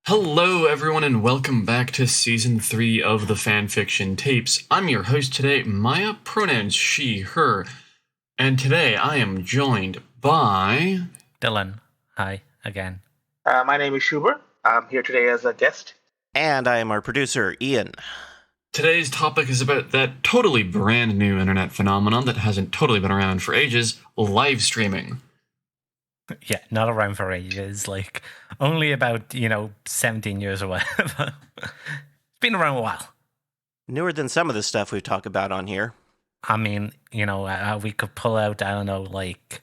Hello, everyone, and welcome back to Season 3 of the Fanfiction Tapes. I'm your host today, Maya, pronouns she, her, and today I am joined by... Dylan, hi again. My name is Shoober. I'm here today as a guest. And I am our producer, Ian. Today's topic is about that totally brand new internet phenomenon that hasn't totally been around for ages, live streaming. Yeah, not around for ages, only about, 17 years or whatever. It's been around a while. Newer than some of the stuff we talk about on here. I mean, we could pull out, the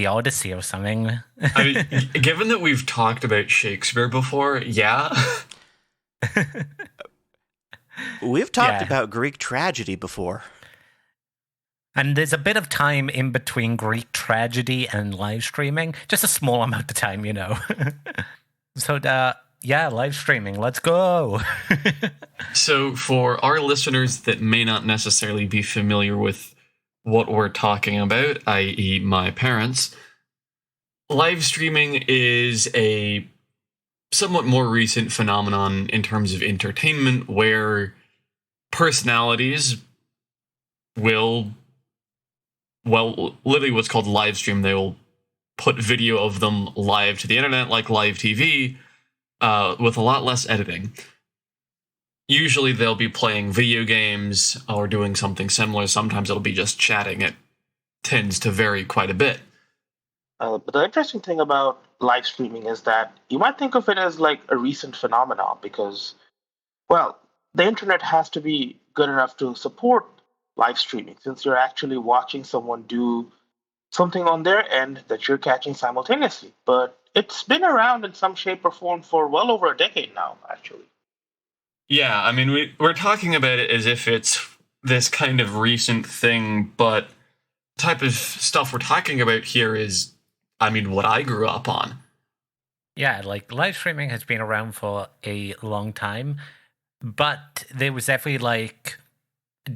Odyssey or something. I mean, given that we've talked about Shakespeare before, yeah. We've talked about Greek tragedy before. And there's a bit of time in between Greek tragedy and live streaming. Just a small amount of time, So, live streaming. Let's go. So, for our listeners that may not necessarily be familiar with what we're talking about, i.e. my parents, live streaming is a somewhat more recent phenomenon in terms of entertainment where personalities will, literally what's called live stream. They will put video of them live to the internet, like live TV, with a lot less editing. Usually they'll be playing video games or doing something similar. Sometimes it'll be just chatting. It tends to vary quite a bit. But the interesting thing about live streaming is that you might think of it as like a recent phenomenon because, well, the internet has to be good enough to support live streaming since you're actually watching someone do something on their end that you're catching simultaneously. But it's been around in some shape or form for well over a decade now, actually. Yeah, I mean, we're talking about it as if it's this kind of recent thing, but the type of stuff we're talking about here is, what I grew up on. Yeah, live streaming has been around for a long time, but there was definitely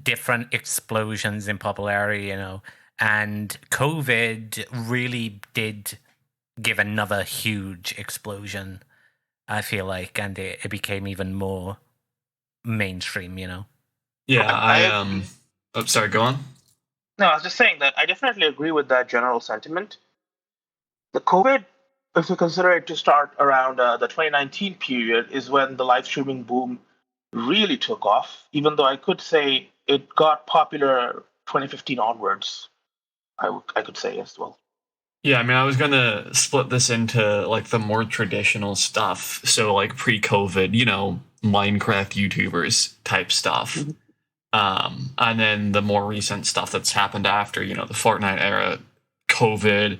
different explosions in popularity, and COVID really did give another huge explosion, I feel like, and it became even more mainstream, Yeah, Oh, sorry, go on. No, I was just saying that I definitely agree with that general sentiment. The COVID, if you consider it to start around the 2019 period, is when the live streaming boom really took off, even though I could say it got popular 2015 onwards, I could say as well. Yeah, I was gonna split this into the more traditional stuff. So pre-COVID, Minecraft YouTubers type stuff. And then the more recent stuff that's happened after, the Fortnite era, COVID,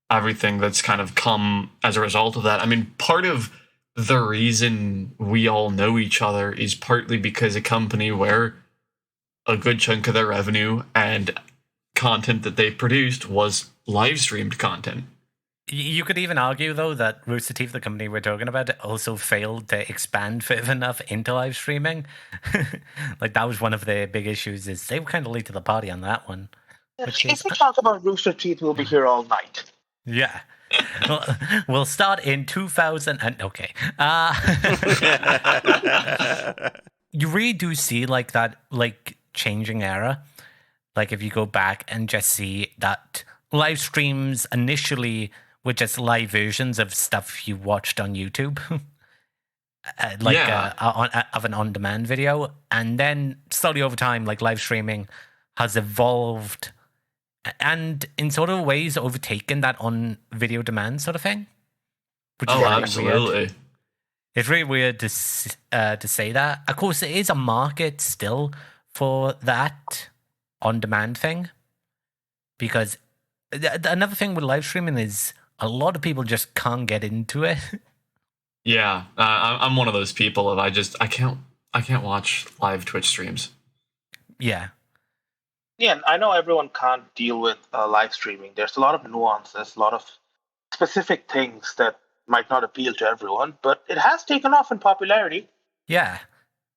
everything that's kind of come as a result of that. Part of the reason we all know each other is partly because a company where a good chunk of their revenue and content that they produced was live streamed content. You could even argue, though, that Rooster Teeth, the company we're talking about, also failed to expand further enough into live streaming. That was one of their big issues, is they were kind of late to the party on that one. If we talk about Rooster Teeth, we'll be here all night. Yeah. We'll start in 2000 and okay. You really do see that changing era. If you go back and just see that live streams initially were just live versions of stuff you watched on YouTube. Of an on-demand video, and then slowly over time, live streaming has evolved and in sort of ways overtaken that on video demand sort of thing. Which is absolutely. Weird. It's really weird to say that. Of course, there is a market still for that on-demand thing, because another thing with live streaming is a lot of people just can't get into it. Yeah, I'm one of those people. I can't watch live Twitch streams. Yeah. Yeah, I know everyone can't deal with live streaming. There's a lot of nuances, a lot of specific things that might not appeal to everyone, but it has taken off in popularity. Yeah.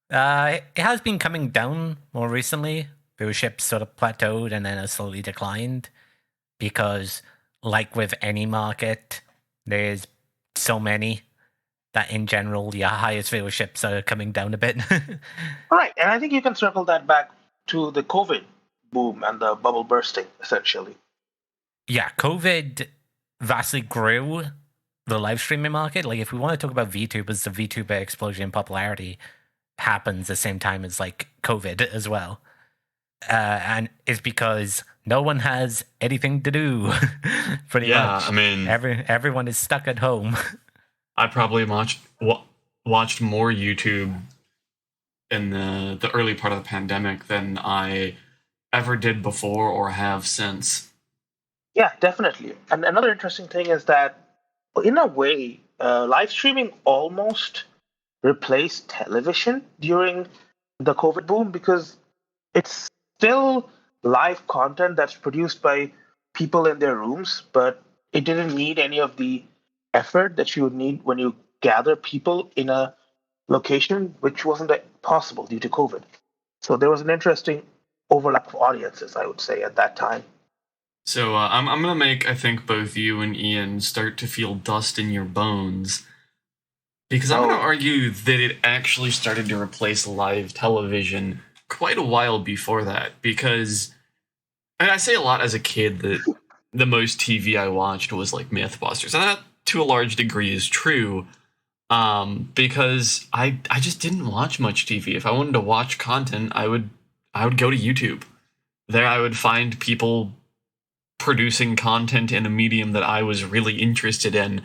It has been coming down more recently. Viewership sort of plateaued and then has slowly declined because, like with any market, there's so many that in general, your highest viewerships are coming down a bit. Right, and I think you can circle that back to the COVID boom and the bubble bursting, essentially. Yeah, COVID vastly grew the live streaming market. Like, if we want to talk about VTubers, the VTuber explosion in popularity happens the same time as like COVID as well. And it's because no one has anything to do, pretty much. I mean, everyone is stuck at home. I probably watched more YouTube in the early part of the pandemic than I ever did before or have since. Yeah, definitely. And another interesting thing is that, in a way, live streaming almost replaced television during the COVID boom because it's still live content that's produced by people in their rooms, but it didn't need any of the effort that you would need when you gather people in a location, which wasn't possible due to COVID. So there was an interesting overlap of audiences, I would say, at that time. So I'm gonna make, I think, both you and Ian start to feel dust in your bones, because I'm gonna argue that it actually started to replace live television quite a while before that. Because, and I say a lot as a kid that the most TV I watched was like Mythbusters, and that to a large degree is true. Because I just didn't watch much TV. If I wanted to watch content, I would go to YouTube. There I would find people producing content in a medium that I was really interested in,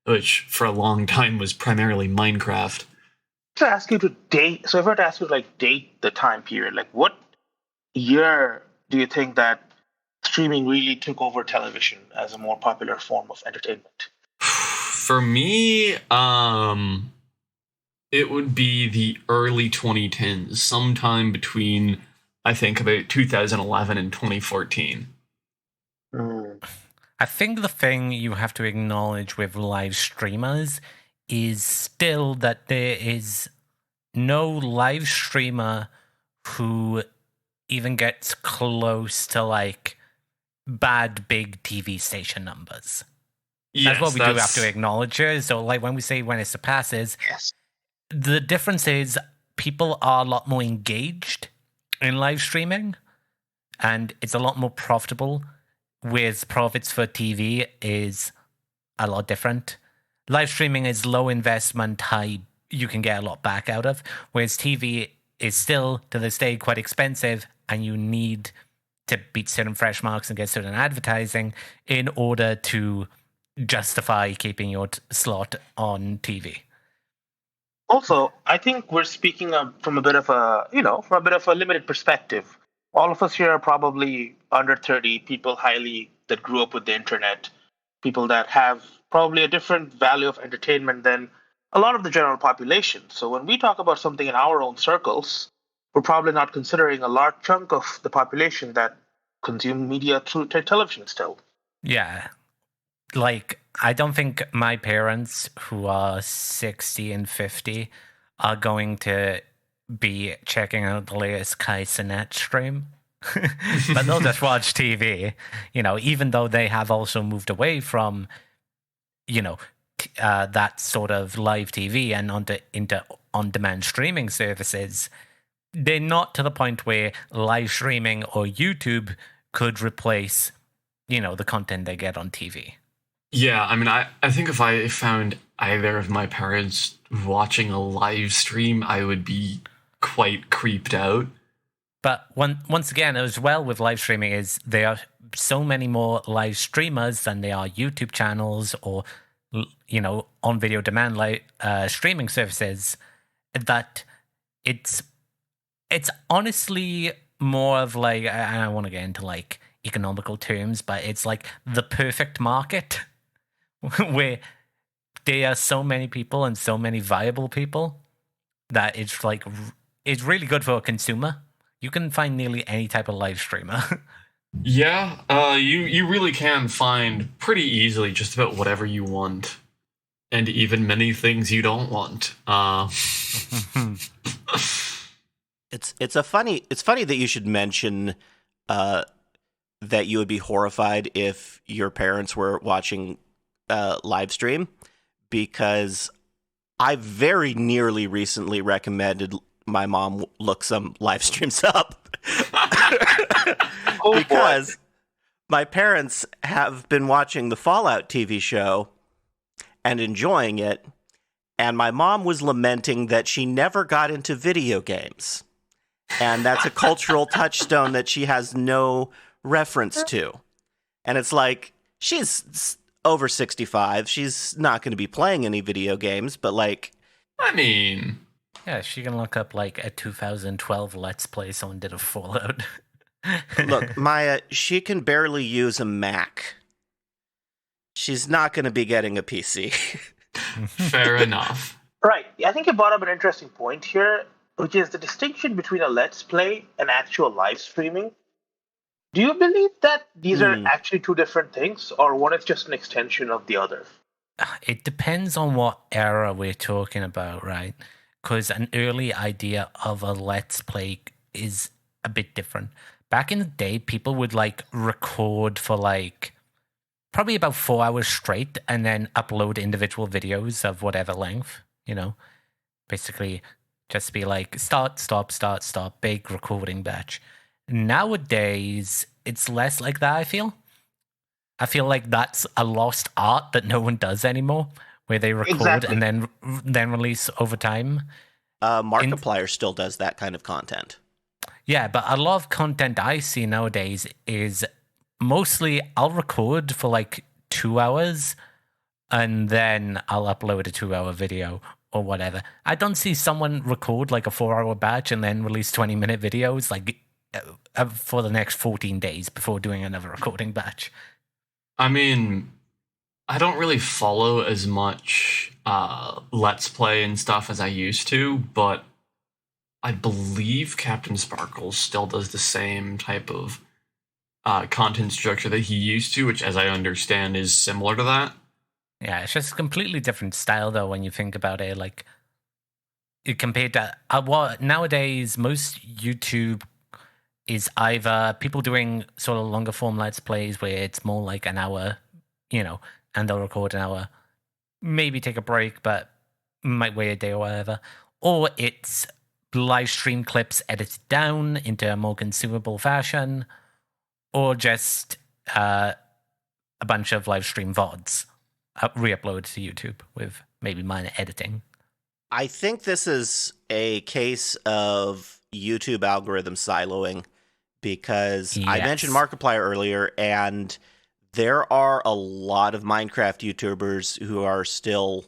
which for a long time was primarily Minecraft. To ask you to date, so if I were to ask you to like date the time period, like what year do you think that streaming really took over television as a more popular form of entertainment? For me, it would be the early 2010s, sometime between, I think, about 2011 and 2014. I think the thing you have to acknowledge with live streamers is still that there is no live streamer who even gets close to like bad big TV station numbers. Yes, that's what we do have to acknowledge here. So like when we say when it surpasses, yes, the difference is people are a lot more engaged in live streaming and it's a lot more profitable. With profits for TV is a lot different. Live streaming is low investment, high, you can get a lot back out of, whereas TV is still, to this day, quite expensive, and you need to beat certain fresh marks and get certain advertising in order to justify keeping your slot on TV. Also, I think we're speaking from a bit of a limited perspective. All of us here are probably under 30, people that grew up with the internet, people that have probably a different value of entertainment than a lot of the general population. So when we talk about something in our own circles, we're probably not considering a large chunk of the population that consume media through television still. Yeah. Like, I don't think my parents, who are 60 and 50, are going to be checking out the latest Kai Cenat stream. But they'll just watch TV, even though they have also moved away from, that sort of live TV and into on-demand streaming services. They're not to the point where live streaming or YouTube could replace, the content they get on TV. Yeah, I mean, I think if I found either of my parents watching a live stream, I would be quite creeped out. But once again, as well with live streaming is there are so many more live streamers than there are YouTube channels or, on video demand streaming services that it's honestly more of like, I don't want to get into like economical terms, but it's like the perfect market where there are so many people and so many viable people that it's like, it's really good for a consumer. You can find nearly any type of live streamer. Yeah, you really can find pretty easily just about whatever you want, and even many things you don't want. It's funny that you should mention that you would be horrified if your parents were watching live stream, because I very nearly recently recommended my mom look some live streams up. Oh, Because my parents have been watching the Fallout TV show and enjoying it, and my mom was lamenting that she never got into video games. And that's a cultural touchstone that she has no reference to. And it's like, she's over 65. She's not going to be playing any video games, but like... I mean... Yeah, she can look up like a 2012 Let's Play someone did a Fallout. Look, Maya, she can barely use a Mac. She's not going to be getting a PC. Fair enough. Right. I think you brought up an interesting point here, which is the distinction between a Let's Play and actual live streaming. Do you believe that these are actually two different things, or one is just an extension of the other? It depends on what era we're talking about, right? Because an early idea of a Let's Play is a bit different. Back in the day, people would like record for like probably about 4 hours straight and then upload individual videos of whatever length, you know? Basically, just be like start, stop, big recording batch. Nowadays, it's less like that, I feel. I feel like that's a lost art that no one does anymore, where they record and then release over time. Markiplier still does that kind of content. Yeah, but a lot of content I see nowadays is mostly I'll record for like 2 hours and then I'll upload a 2-hour video or whatever. I don't see someone record like a 4-hour batch and then release 20-minute videos like for the next 14 days before doing another recording batch. I mean, I don't really follow as much Let's Play and stuff as I used to, but I believe Captain Sparkles still does the same type of content structure that he used to, which, as I understand, is similar to that. Yeah, it's just a completely different style, though, when you think about it. Like, compared to what nowadays, most YouTube is either people doing sort of longer form Let's Plays where it's more like an hour, you know, and they'll record an hour, maybe take a break, but might wait a day or whatever. Or it's live stream clips edited down into a more consumable fashion, or just a bunch of live stream VODs re-uploaded to YouTube with maybe minor editing. I think this is a case of YouTube algorithm siloing, because I mentioned Markiplier earlier, and there are a lot of Minecraft YouTubers who are still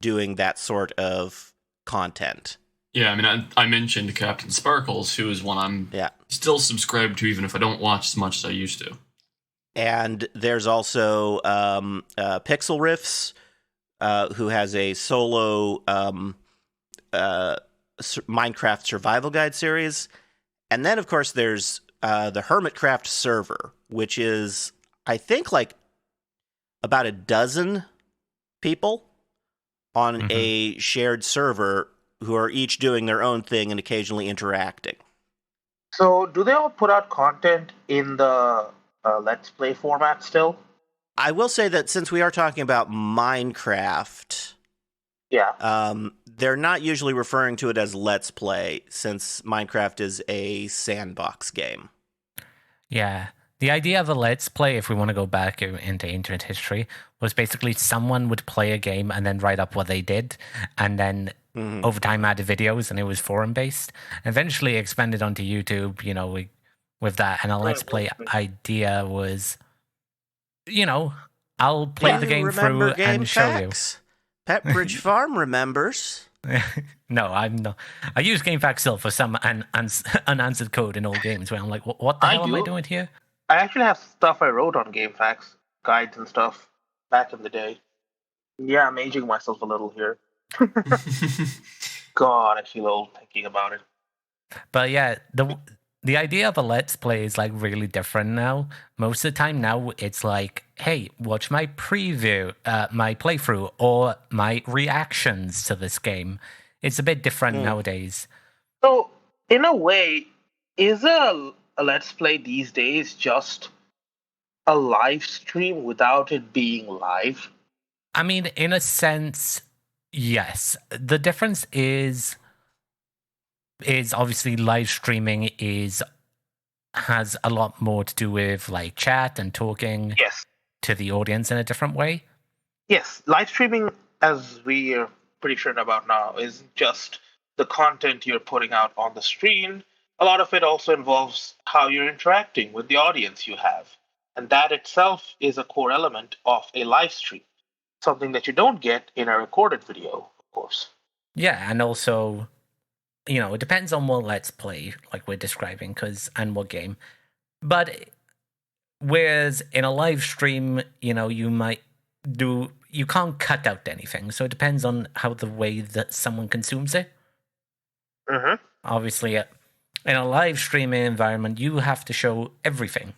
doing that sort of content. Yeah, I mean, I mentioned Captain Sparkles, who is one I'm still subscribed to, even if I don't watch as much as I used to. And there's also Pixel Riffs, who has a solo Minecraft survival guide series. And then, of course, there's the Hermitcraft server, which is, I think, like about a dozen people on a shared server who are each doing their own thing and occasionally interacting. So, do they all put out content in the Let's Play format still? I will say that since we are talking about Minecraft, they're not usually referring to it as Let's Play, since Minecraft is a sandbox game. Yeah. The idea of a Let's Play, if we want to go back into internet history, was basically someone would play a game and then write up what they did, and then over time added videos, and it was forum-based. Eventually expanded onto YouTube, you know, with that. And a Let's Play idea was, you know, I'll play the game through and show you. Pepperidge Farm remembers. No, I'm not. I use GameFAQs still for some unanswered code in old games where I'm like, what the hell am I doing here? I actually have stuff I wrote on GameFAQs, guides and stuff, back in the day. Yeah, I'm aging myself a little here. God, I feel old thinking about it. But yeah, the idea of a Let's Play is like really different now. Most of the time now, it's like, hey, watch my preview, my playthrough, or my reactions to this game. It's a bit different nowadays. So, in a way, is a Let's Play these days just a live stream without it being live? I mean, in a sense, Yes. The difference is obviously live streaming has a lot more to do with like chat and talking Yes. to the audience in a different way. Yes, live streaming, as we are pretty sure about now, is just the content you're putting out on the screen. A lot of it also involves how you're interacting with the audience you have. And that itself is a core element of a live stream, something that you don't get in a recorded video, of course. Yeah, and also, it depends on what Let's Play, like we're describing, and what game. But whereas in a live stream, you can't cut out anything. So it depends on how the way that someone consumes it. Mm-hmm. Obviously, in a live streaming environment, you have to show everything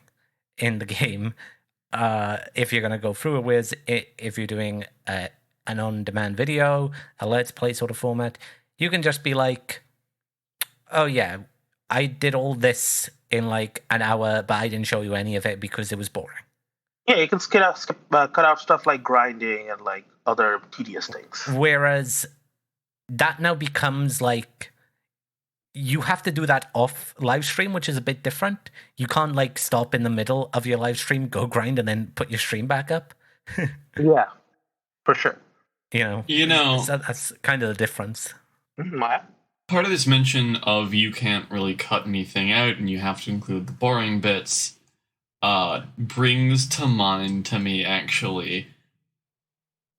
in the game if you're going to go through it. Whereas if you're doing an on-demand video, a Let's Play sort of format, you can just be like, oh yeah, I did all this in like an hour, but I didn't show you any of it because it was boring. Yeah, you can cut out stuff like grinding and like other tedious things. Whereas that now becomes like you have to do that off live stream, which is a bit different. You can't like stop in the middle of your live stream, go grind, and then put your stream back up. Yeah, for sure. So that's kind of the difference. Mm-hmm. Part of this mention of you can't really cut anything out and you have to include the boring bits brings to mind to me actually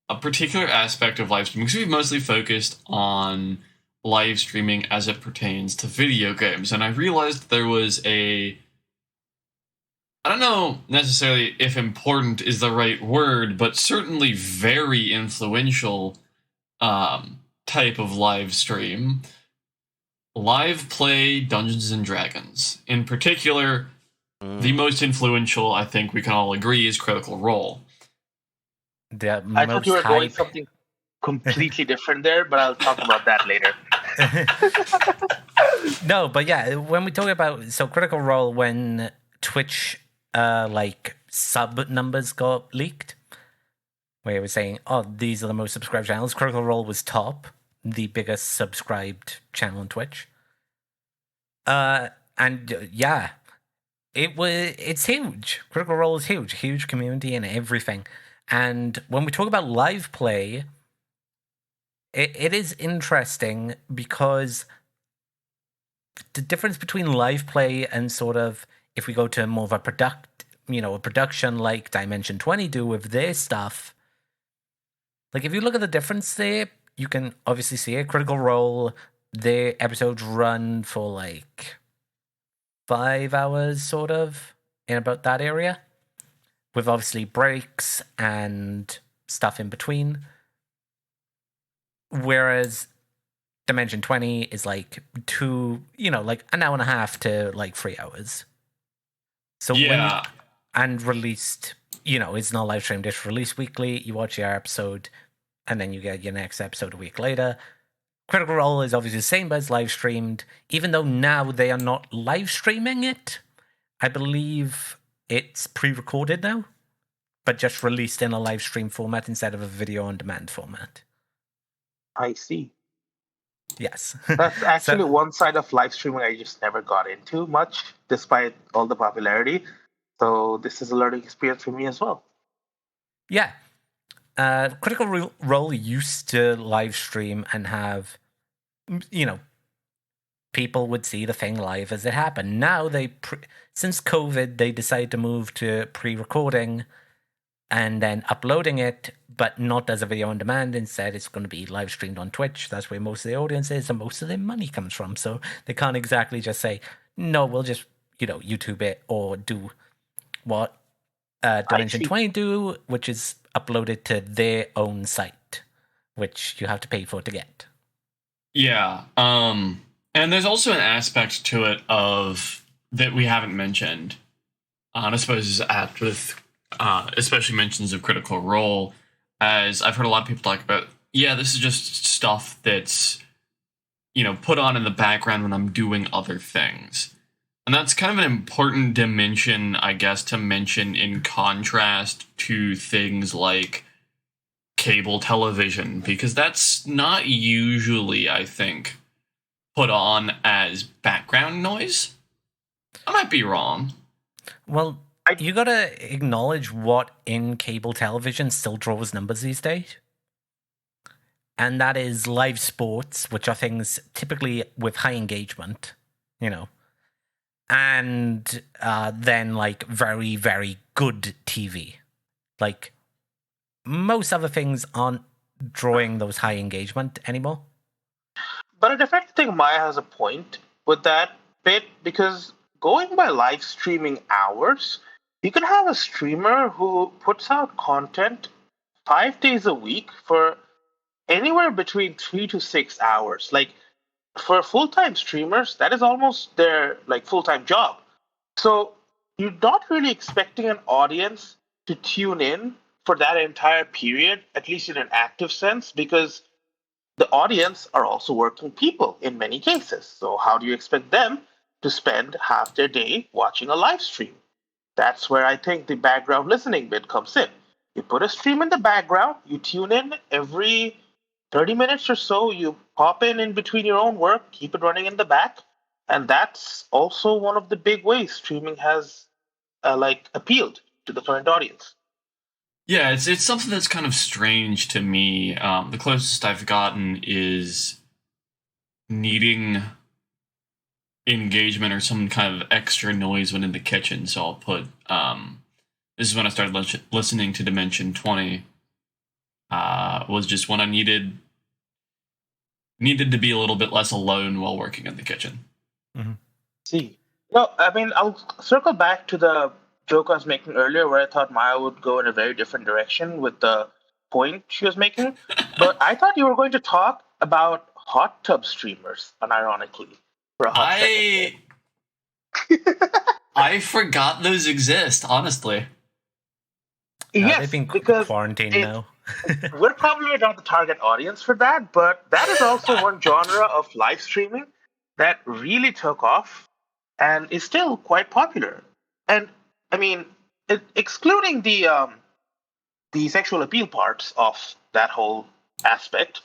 a particular aspect of live streaming, because we've mostly focused on live streaming as it pertains to video games, and I realized there was I don't know necessarily if important is the right word, but certainly very influential type of live stream. Live play Dungeons and Dragons. In particular, the most influential, I think we can all agree, is Critical Role. I thought you were going something completely different there, but I'll talk about that later. No, but yeah, when we talk about Critical Role, when Twitch sub numbers got leaked, where it was saying, oh, these are the most subscribed channels, Critical Role was top, the biggest subscribed channel on Twitch. It's huge. Critical Role is huge community and everything. And when we talk about live play, it is interesting because the difference between live play and sort of, if we go to more of a production like Dimension 20 do with their stuff, like if you look at the difference there, you can obviously see a Critical Role, their episodes run for like 5 hours, sort of, in about that area, with obviously breaks and stuff in between. Whereas Dimension 20 is like like an hour and a half to like 3 hours. So yeah. And released, it's not live streamed, it's released weekly. You watch your episode and then you get your next episode a week later. Critical Role is obviously the same, but it's live streamed, even though now they are not live streaming it. I believe it's pre-recorded now, but just released in a live stream format instead of a video on demand format. I see. Yes. That's actually one side of live streaming I just never got into much, despite all the popularity. So this is a learning experience for me as well. Yeah. Critical Role used to live stream and have, people would see the thing live as it happened. Now since COVID, they decided to move to pre-recording and then uploading it, but not as a video on demand. Instead, it's going to be live streamed on Twitch. That's where most of the audience is and most of their money comes from. So they can't exactly just say, no, we'll just, YouTube it or do what Dimension 20 do, which is uploaded to their own site, which you have to pay for to get. Yeah. And there's also an aspect to it of that we haven't mentioned. I suppose is apt with especially mentions of Critical Role, as I've heard a lot of people talk about, yeah, this is just stuff that's, put on in the background when I'm doing other things. And that's kind of an important dimension, I guess, to mention in contrast to things like cable television, because that's not usually, I think, put on as background noise. I might be wrong. Well, you gotta acknowledge what in cable television still draws numbers these days. And that is live sports, which are things typically with high engagement, and then like very, very good TV. Like most other things aren't drawing those high engagement anymore. But I definitely think Maya has a point with that bit, because going by live streaming hours, you can have a streamer who puts out content 5 days a week for anywhere between 3 to 6 hours. Like for full-time streamers, that is almost their like full-time job. So you're not really expecting an audience to tune in for that entire period, at least in an active sense, because the audience are also working people in many cases. So how do you expect them to spend half their day watching a live stream? That's where I think the background listening bit comes in. You put a stream in the background, you tune in every 30 minutes or so, you pop in between your own work, keep it running in the back. And that's also one of the big ways streaming has appealed to the current audience. Yeah, it's something that's kind of strange to me. The closest I've gotten is needing engagement or some kind of extra noise when in the kitchen. So I'll put this is when I started listening to Dimension 20. Was just when I needed to be a little bit less alone while working in the kitchen. Mm-hmm. See, no, I mean, I'll circle back to the joke I was making earlier, where I thought Maya would go in a very different direction with the point she was making. But I thought you were going to talk about hot tub streamers, unironically, for a hot second. I forgot those exist, honestly. Yes, they've been because quarantined now. We're probably not the target audience for that, but that is also one genre of live streaming that really took off and is still quite popular. And I mean, excluding the sexual appeal parts of that whole aspect,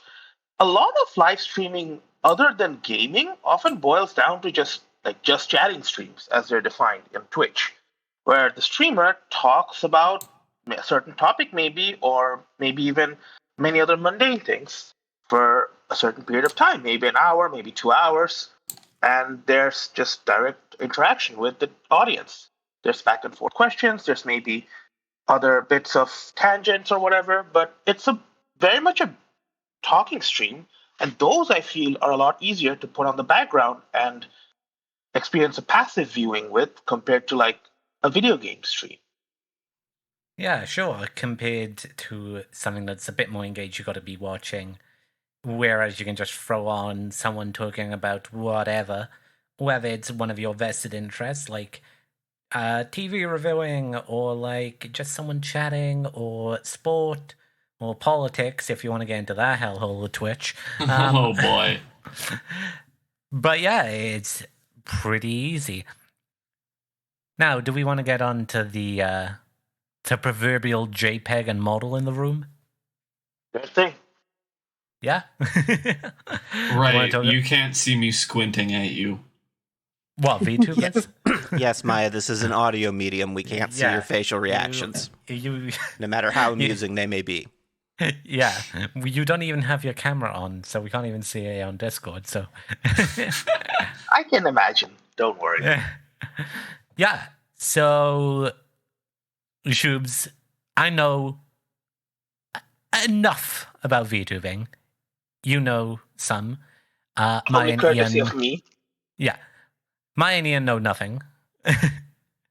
a lot of live streaming, other than gaming, often boils down to just chatting streams, as they're defined in Twitch, where the streamer talks about a certain topic, maybe, or maybe even many other mundane things for a certain period of time, maybe an hour, maybe 2 hours, and there's just direct interaction with the audience. There's back and forth questions, there's maybe other bits of tangents or whatever, but it's very much a talking stream, and those I feel are a lot easier to put on the background and experience a passive viewing with compared to like a video game stream. Yeah, sure. Compared to something that's a bit more engaged, you got to be watching. Whereas you can just throw on someone talking about whatever, whether it's one of your vested interests, like TV reviewing, or like just someone chatting, or sport, or politics, if you want to get into that hellhole of Twitch. Oh boy. But yeah, it's pretty easy. Now, do we want to get on to the proverbial JPEG and model in the room? Good thing. Yeah? Right, you can't see me squinting at you. What, VTubers? Yes, Maya, this is an audio medium. We can't see your facial reactions, no matter how amusing they may be. Yeah, you don't even have your camera on, so we can't even see it on Discord, so... I can imagine. Don't worry. Yeah, so... Shoobs, I know enough about VTubing. You know some. Only courtesy of me. Yeah. Maya and Ian know nothing.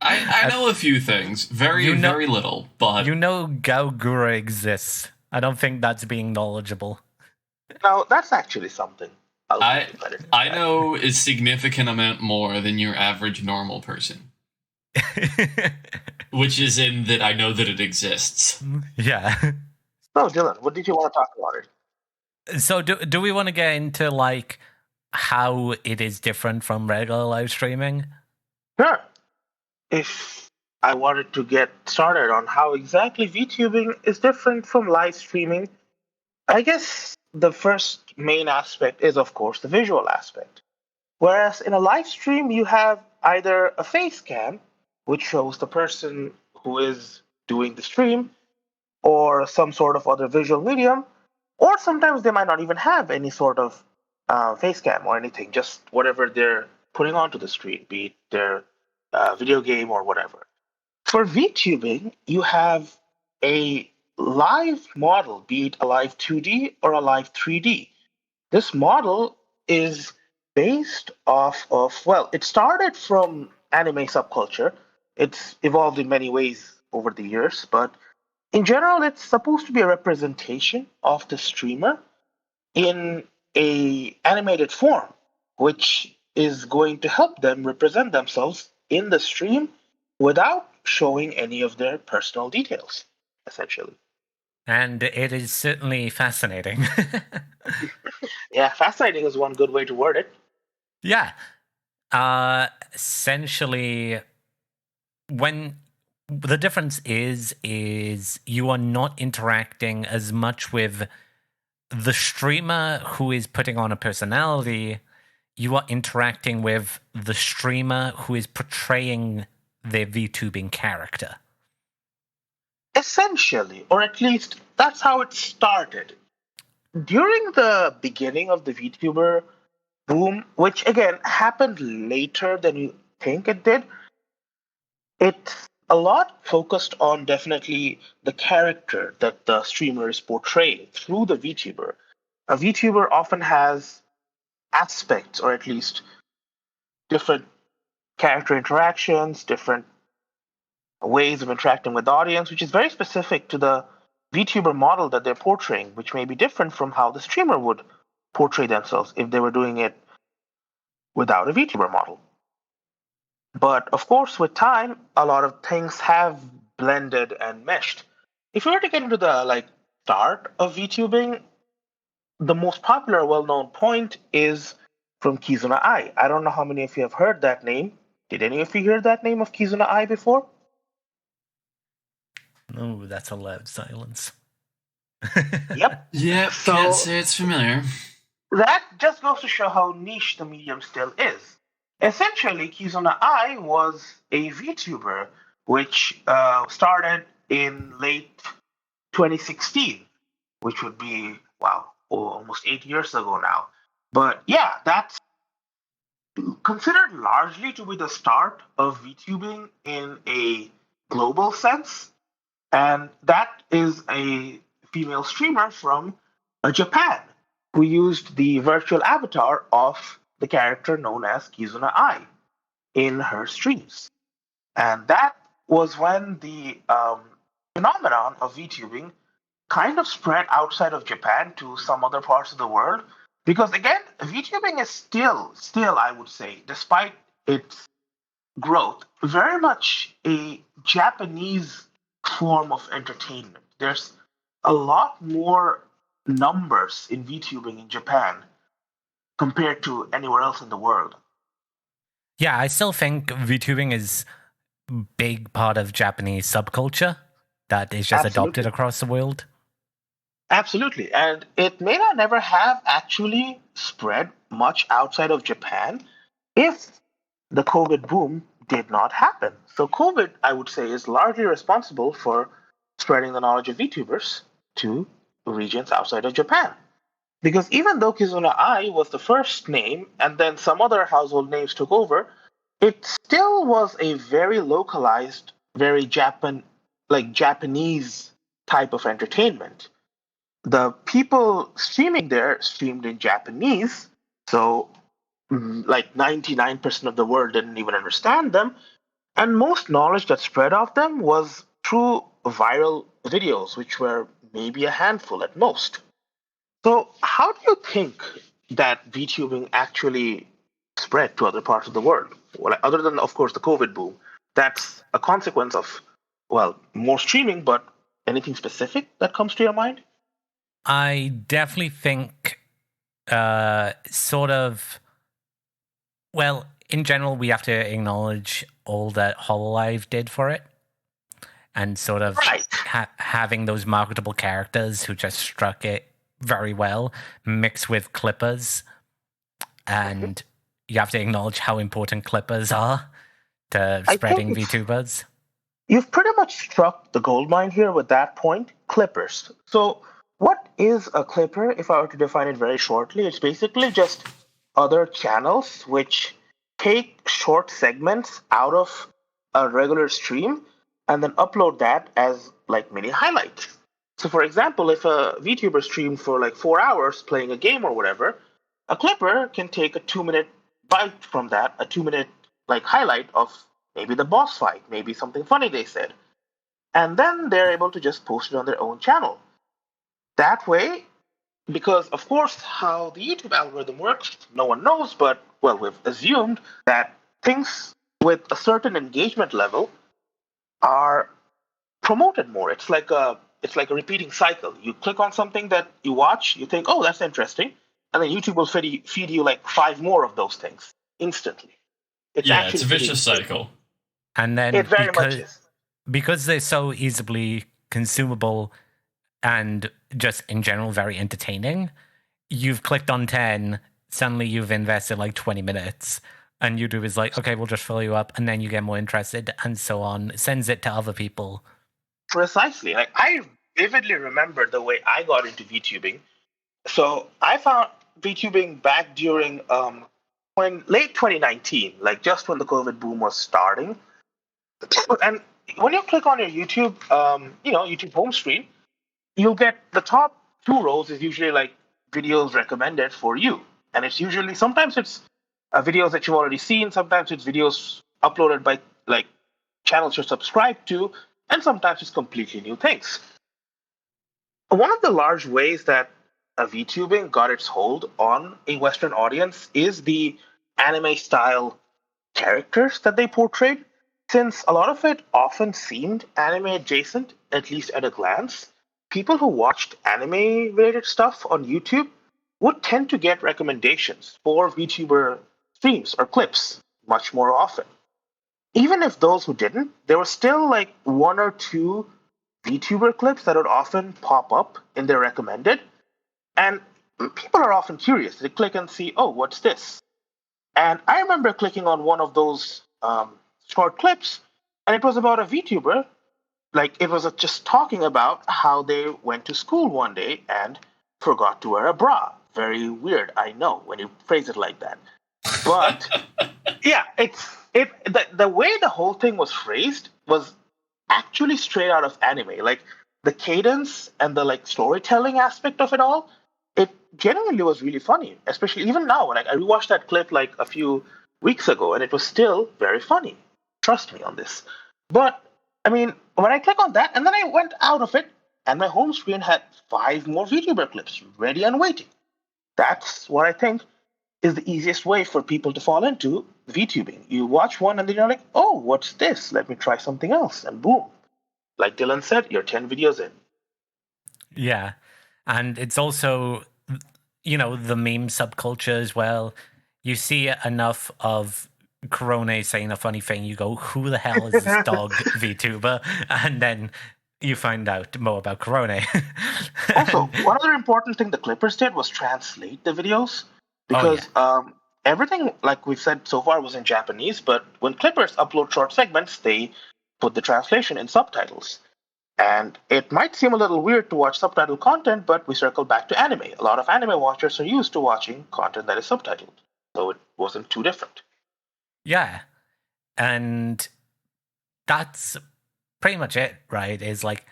I know a few things. Very little, but... You know Gaugura exists. I don't think that's being knowledgeable. No, that's actually something. I know a significant amount more than your average normal person. Which is in that I know that it exists. Yeah. So, Dylan, what did you want to talk about it? So, do we want to get into, like, how it is different from regular live streaming? Sure. If I wanted to get started on how exactly VTubing is different from live streaming. I guess the first main aspect is, of course, the visual aspect. Whereas in a live stream, you have either a face cam, which shows the person who is doing the stream, or some sort of other visual medium, or sometimes they might not even have any sort of face cam or anything, just whatever they're putting onto the screen, be it their video game or whatever. For VTubing, you have a live model, be it a live 2D or a live 3D. This model is based off of, well, it started from anime subculture. It's evolved in many ways over the years, but in general, it's supposed to be a representation of the streamer in a animated form, which is going to help them represent themselves in the stream without showing any of their personal details, essentially. And it is certainly fascinating. Yeah, fascinating is one good way to word it. Yeah. Essentially, when the difference is you are not interacting as much with the streamer who is putting on a personality. You are interacting with the streamer who is portraying their VTubing character. Essentially, or at least that's how it started. During the beginning of the VTuber boom, which again happened later than you think it did, it's a lot focused on definitely the character that the streamer is portraying through the VTuber. A VTuber often has aspects, or at least different character interactions, different ways of interacting with the audience, which is very specific to the VTuber model that they're portraying, which may be different from how the streamer would portray themselves if they were doing it without a VTuber model. But of course, with time, a lot of things have blended and meshed. If we were to get into the start of VTubing, the most popular, well-known point is from Kizuna Ai. I don't know how many of you have heard that name. Did any of you hear that name of Kizuna Ai before? Oh, that's a loud silence. Yep. Yep, So- can't say it's familiar. That just goes to show how niche the medium still is. Essentially, Kizuna Ai was a VTuber which started in late 2016, which would be, wow, almost 8 years ago now. But yeah, that's considered largely to be the start of VTubing in a global sense. And that is a female streamer from Japan who used the virtual avatar of the character known as Kizuna Ai in her streams. And that was when the phenomenon of VTubing kind of spread outside of Japan to some other parts of the world. Because again, VTubing is still, I would say, despite its growth, very much a Japanese form of entertainment. There's a lot more numbers in VTubing in Japan compared to anywhere else in the world. Yeah, I still think VTubing is a big part of Japanese subculture that is just adopted across the world. Absolutely. And it may not never have actually spread much outside of Japan if the COVID boom did not happen. So COVID, I would say, is largely responsible for spreading the knowledge of VTubers to regions outside of Japan. Because even though Kizuna Ai was the first name and then some other household names took over, it still was a very localized, very Japanese type of entertainment. The people streaming there streamed in Japanese, so 99% of the world didn't even understand them, and most knowledge that spread of them was through viral videos, which were maybe a handful at most. So, how do you think that VTubing actually spread to other parts of the world? Well, other than, of course, the COVID boom, that's a consequence of, well, more streaming, but anything specific that comes to your mind? I definitely think sort of Well, in general, we have to acknowledge all that HoloLive did for it. And sort of Right. having those marketable characters who just struck it very well, mixed with clippers. And you have to acknowledge how important clippers are to spreading VTubers. You've pretty much struck the gold mine here with that point, clippers. So what is a clipper? If I were to define it very shortly, it's basically just other channels which take short segments out of a regular stream and then upload that as like mini highlights. So for example, if a VTuber streamed for like 4 hours playing a game or whatever, a clipper can take a 2-minute bite from that, a 2-minute like highlight of maybe the boss fight, maybe something funny they said. And then they're able to just post it on their own channel. That way, because of course how the YouTube algorithm works, no one knows, but well, we've assumed that things with a certain engagement level are promoted more. It's like a repeating cycle. You click on something that you watch, you think, oh, that's interesting, and then YouTube will feed you like 5 more of those things instantly. It's a vicious cycle. And then it very much is. Because they're so easily consumable and just in general very entertaining, you've clicked on 10, suddenly you've invested like 20 minutes, and YouTube is like, okay, we'll just fill you up, and then you get more interested, and so on. It sends it to other people. Precisely. Like, I vividly remember the way I got into VTubing. So I found VTubing back during late 2019, like just when the COVID boom was starting. And when you click on your YouTube, YouTube home screen, you'll get the top 2 rows is usually like videos recommended for you. And it's usually, sometimes it's videos that you've already seen, sometimes it's videos uploaded by like channels you're subscribed to, and sometimes it's completely new things. One of the large ways that VTubing got its hold on a Western audience is the anime style characters that they portrayed. Since a lot of it often seemed anime adjacent, at least at a glance, people who watched anime related stuff on YouTube would tend to get recommendations for VTuber streams or clips much more often. Even if those who didn't, there was still like 1 or 2 VTuber clips that would often pop up in their recommended. And people are often curious. They click and see, oh, what's this? And I remember clicking on one of those short clips, and it was about a VTuber. Like, it was just talking about how they went to school one day and forgot to wear a bra. Very weird, I know, when you phrase it like that. But yeah, the way the whole thing was phrased was actually straight out of anime. Like, the cadence and the like storytelling aspect of it all, it genuinely was really funny. Especially even now, when I rewatched that clip like a few weeks ago, and it was still very funny. Trust me on this. But I mean, when I click on that, and then I went out of it, and my home screen had 5 more VTuber clips ready and waiting. That's what I think is the easiest way for people to fall into VTubing. You watch one, and then you're like, oh, what's this? Let me try something else. And boom. Like Dylan said, you're 10 videos in. Yeah. And it's also, the meme subculture as well. You see enough of Corone saying a funny thing, you go, who the hell is this dog VTuber? And then you find out more about Corone. Also, one other important thing the Clippers did was translate the videos. Because everything, like we've said so far, was in Japanese, but when Clippers upload short segments, they put the translation in subtitles. And it might seem a little weird to watch subtitled content, but we circle back to anime. A lot of anime watchers are used to watching content that is subtitled, so it wasn't too different. Yeah, and that's pretty much it, right? Is like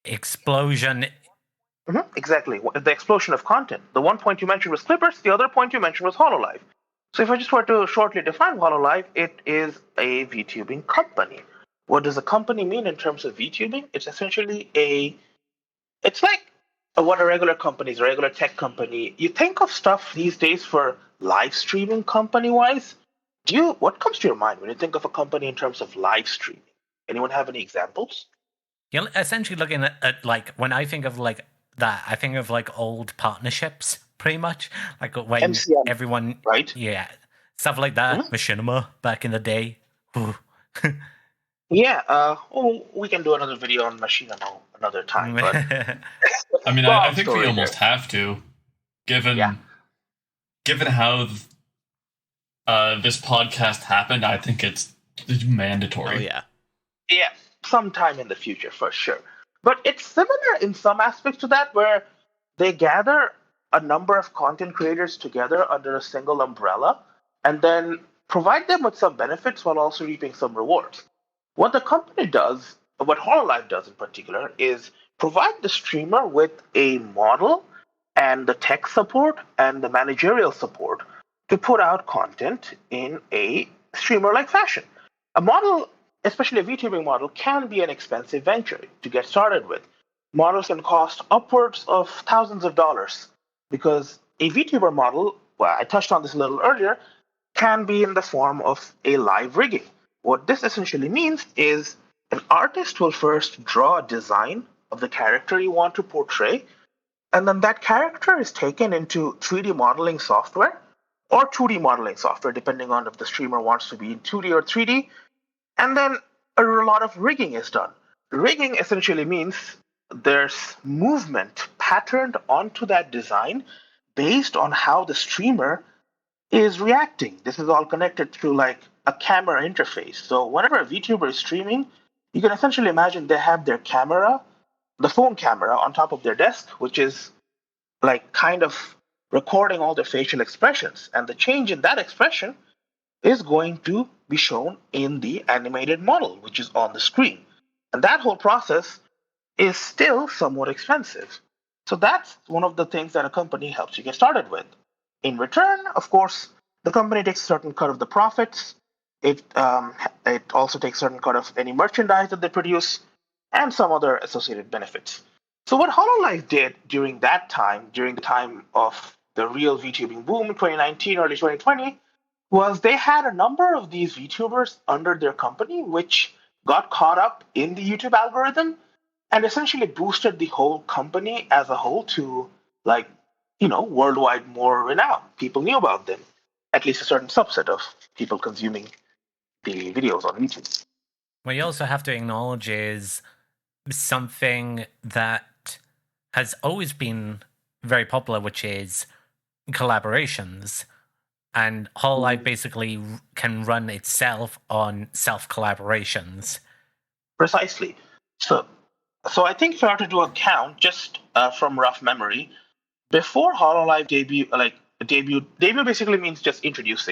explosion. Exactly, the explosion of content. The one point you mentioned was Clippers, the other point you mentioned was HoloLive. So if I just were to shortly define HoloLive, it is a VTubing company. What does a company mean in terms of VTubing? It's essentially it's like what a regular company is, a regular tech company. You think of stuff these days for live streaming company-wise. What comes to your mind when you think of a company in terms of live streaming? Anyone have any examples? You're essentially looking at like, when I think of like that, I think of like old partnerships, pretty much. Like when MCM, everyone, right? Yeah. Stuff like that. Mhm. Machinima back in the day. Ooh. Yeah, we can do another video on Machinima another time, but I mean, I long think we story almost there. have to, given Yeah. given how this podcast happened. I think it's mandatory. Oh yeah. Yeah, sometime in the future for sure. But it's similar in some aspects to that, where they gather a number of content creators together under a single umbrella and then provide them with some benefits while also reaping some rewards. What the company does, what Hololive does in particular, is provide the streamer with a model and the tech support and the managerial support to put out content in a streamer like fashion. A model, especially a VTubing model, can be an expensive venture to get started with. Models can cost upwards of thousands of dollars because a VTuber model, well, I touched on this a little earlier, can be in the form of a live rigging. What this essentially means is an artist will first draw a design of the character you want to portray, and then that character is taken into 3D modeling software or 2D modeling software, depending on if the streamer wants to be in 2D or 3D, and then a lot of rigging is done. Rigging essentially means there's movement patterned onto that design based on how the streamer is reacting. This is all connected through like a camera interface. So whenever a VTuber is streaming, you can essentially imagine they have their camera, the phone camera on top of their desk, which is like kind of recording all their facial expressions. And the change in that expression is going to be shown in the animated model, which is on the screen. And that whole process is still somewhat expensive. So that's one of the things that a company helps you get started with. In return, of course, the company takes a certain cut of the profits. It also takes a certain cut of any merchandise that they produce and some other associated benefits. So what Hololive did during that time, during the time of the real VTubing boom in 2019, early 2020, was they had a number of these VTubers under their company, which got caught up in the YouTube algorithm and essentially boosted the whole company as a whole to like, worldwide more renown. People knew about them, at least a certain subset of people consuming the videos on YouTube. What you also have to acknowledge is something that has always been very popular, which is collaborations. And Hololive basically can run itself on self-collaborations. Precisely. So I think if I were to do a count, just from rough memory, before Hololive debut basically means just introduced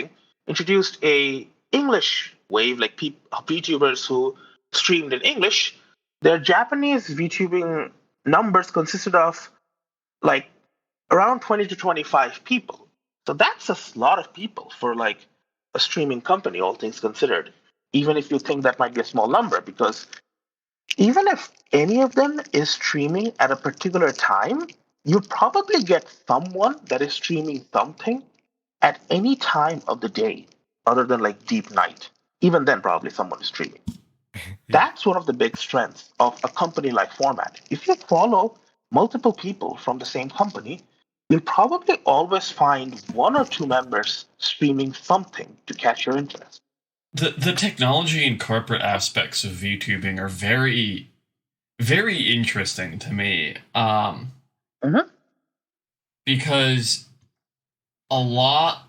a English wave, like VTubers who streamed in English. Their Japanese VTubing numbers consisted of like around 20 to 25 people. So that's a lot of people for like a streaming company, all things considered. Even if you think that might be a small number, because even if any of them is streaming at a particular time, you probably get someone that is streaming something at any time of the day other than like deep night. Even then, probably someone is streaming. That's one of the big strengths of a company like Format. If you follow multiple people from the same company, you'll probably always find one or two members streaming something to catch your interest. The technology and corporate aspects of VTubing are very, very interesting to me. Because a lot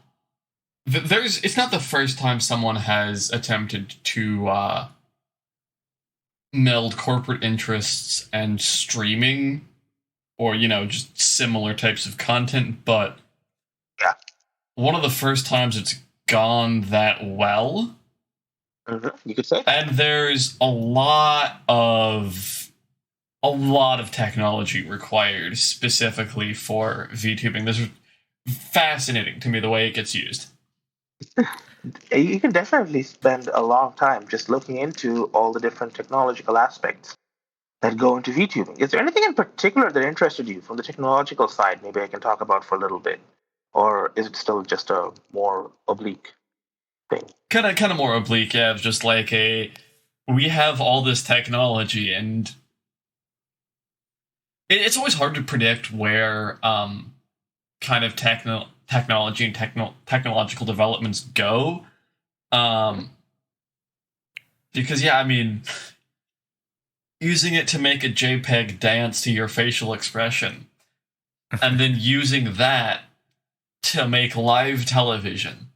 it's not the first time someone has attempted to meld corporate interests and streaming, or just similar types of content, but yeah, one of the first times it's gone that well. You could say. And there's a lot of technology required specifically for VTubing. This is fascinating to me, the way it gets used. You can definitely spend a long time just looking into all the different technological aspects that go into VTubing. Is there anything in particular that interested you from the technological side? Maybe I can talk about for a little bit, or is it still just a more oblique thing? Kind of more oblique, yeah. It's just like we have all this technology, and it's always hard to predict where kind of technology and technological developments go. Because yeah, I mean, using it to make a JPEG dance to your facial expression, and then using that to make live television.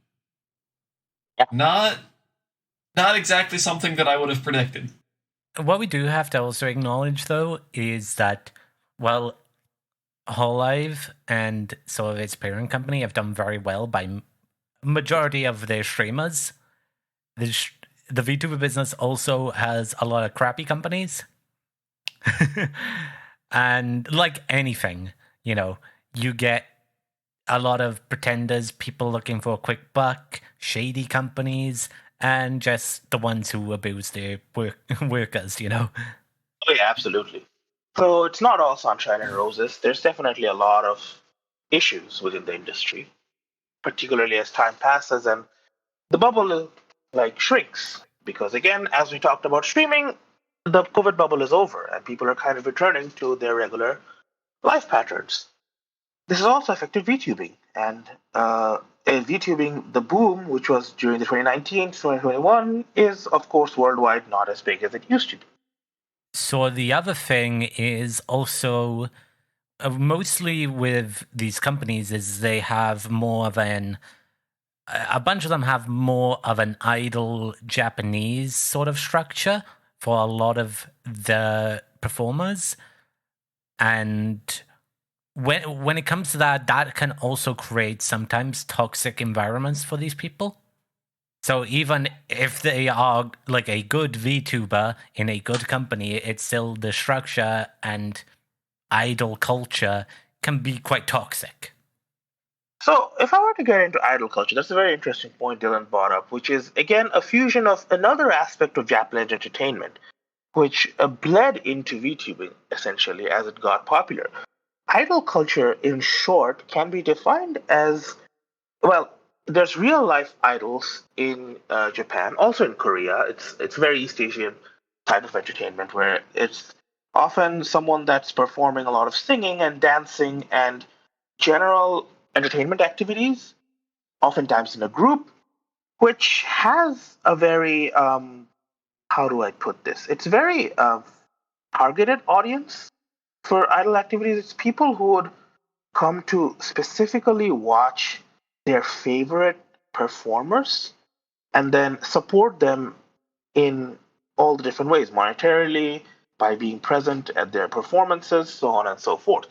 Yeah. Not exactly something that I would have predicted. What we do have to also acknowledge, though, is that, well, Hololive and sort of its parent company have done very well by majority of their streamers. The VTuber business also has a lot of crappy companies. And like anything, you get a lot of pretenders, people looking for a quick buck, shady companies, and just the ones who abuse their workers, Oh, yeah, absolutely. So it's not all sunshine and roses. There's definitely a lot of issues within the industry, particularly as time passes and the bubble shrinks. Because again, as we talked about streaming, the COVID bubble is over and people are kind of returning to their regular life patterns. This has also affected VTubing. And VTubing, the boom, which was during the 2019 2021, is of course worldwide not as big as it used to be. So the other thing is also mostly with these companies is they have more of a bunch of them have more of an idol Japanese sort of structure for a lot of the performers. And when it comes to that can also create sometimes toxic environments for these people. So even if they are like a good VTuber in a good company, it's still the structure and idol culture can be quite toxic. So, if I were to get into idol culture, that's a very interesting point Dylan brought up, which is, again, a fusion of another aspect of Japanese entertainment, which bled into VTubing, essentially, as it got popular. Idol culture, in short, can be defined as, well, there's real life idols in Japan, also in Korea. It's very East Asian type of entertainment where it's often someone that's performing a lot of singing and dancing and general entertainment activities, oftentimes in a group, which has a very how do I put this? It's very targeted audience for idol activities. It's people who would come to specifically watch their favorite performers and then support them in all the different ways, monetarily, by being present at their performances, so on and so forth.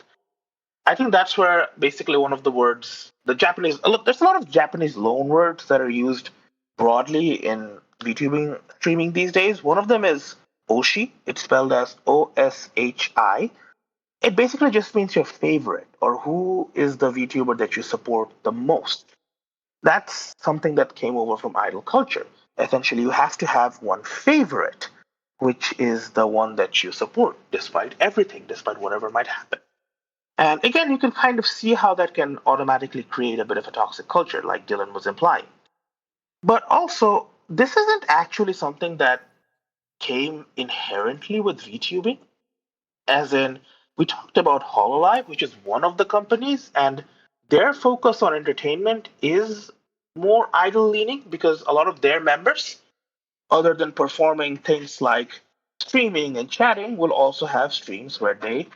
I think that's where basically one of the words, the Japanese, look, there's a lot of Japanese loan words that are used broadly in VTubing streaming these days. One of them is Oshi. It's spelled as OSHI. It basically just means your favorite or who is the VTuber that you support the most. That's something that came over from idol culture. Essentially, you have to have one favorite, which is the one that you support, despite everything, despite whatever might happen. And again, you can kind of see how that can automatically create a bit of a toxic culture, like Dylan was implying. But also, this isn't actually something that came inherently with VTubing. As in, we talked about Hololive, which is one of the companies, and their focus on entertainment is more idol leaning because a lot of their members, other than performing things like streaming and chatting, will also have streams where they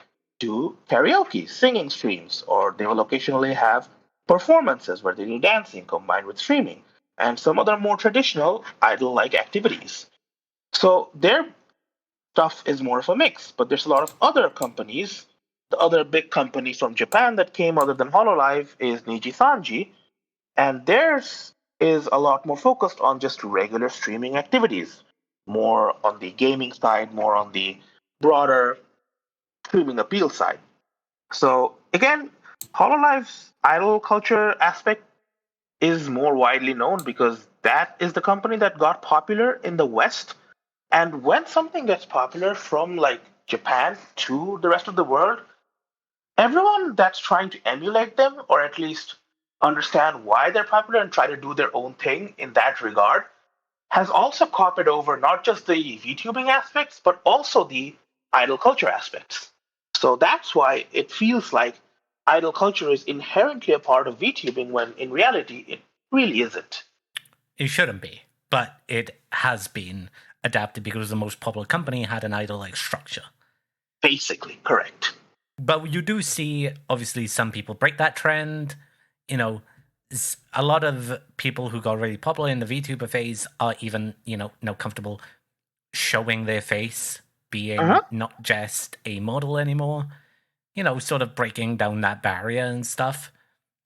do karaoke, singing streams, or they will occasionally have performances where they do dancing combined with streaming, and some other more traditional idol like activities. So their stuff is more of a mix, but there's a lot of other companies. The other big company from Japan that came other than Hololive is Niji Sanji, and theirs is a lot more focused on just regular streaming activities, more on the gaming side, more on the broader streaming appeal side. So again, Hololive's idol culture aspect is more widely known because that is the company that got popular in the West. And when something gets popular from like Japan to the rest of the world, everyone that's trying to emulate them or at least understand why they're popular and try to do their own thing in that regard has also copied over not just the VTubing aspects, but also the idol culture aspects. So that's why it feels like idol culture is inherently a part of VTubing when in reality it really isn't. It shouldn't be, but it has been adapted because the most popular company had an idol-like structure. Basically, correct. But you do see, obviously, some people break that trend. You know, a lot of people who got really popular in the VTuber phase are even, now comfortable showing their face, being not just a model anymore. Sort of breaking down that barrier and stuff.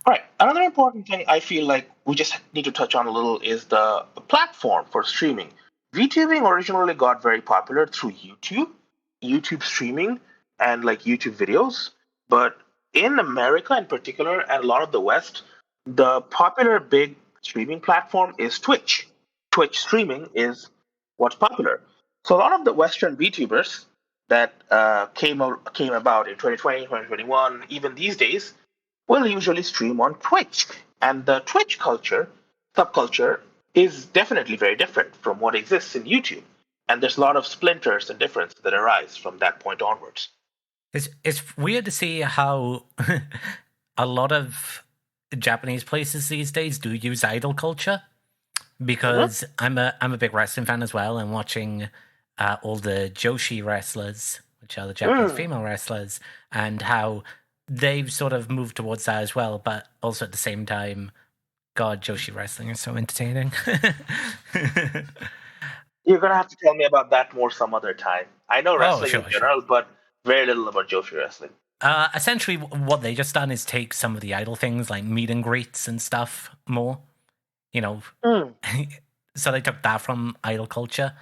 Right. Another important thing I feel like we just need to touch on a little is the platform for streaming. VTubing originally got very popular through YouTube streaming, and like YouTube videos. But in America in particular, and a lot of the West, the popular big streaming platform is Twitch. Twitch streaming is what's popular. So a lot of the Western VTubers that came about in 2020, 2021, even these days, will usually stream on Twitch. And the Twitch subculture, is definitely very different from what exists in YouTube. And there's a lot of splinters and differences that arise from that point onwards. It's weird to see how a lot of Japanese places these days do use idol culture, because I'm a big wrestling fan as well, and watching all the Joshi wrestlers, which are the Japanese female wrestlers, and how they've sort of moved towards that as well, but also at the same time, God, Joshi wrestling is so entertaining. You're going to have to tell me about that more some other time. I know wrestling in general, but very little about Joshi wrestling. Essentially, what they just done is take some of the idol things, like meet and greets and stuff, more. So they took that from idol culture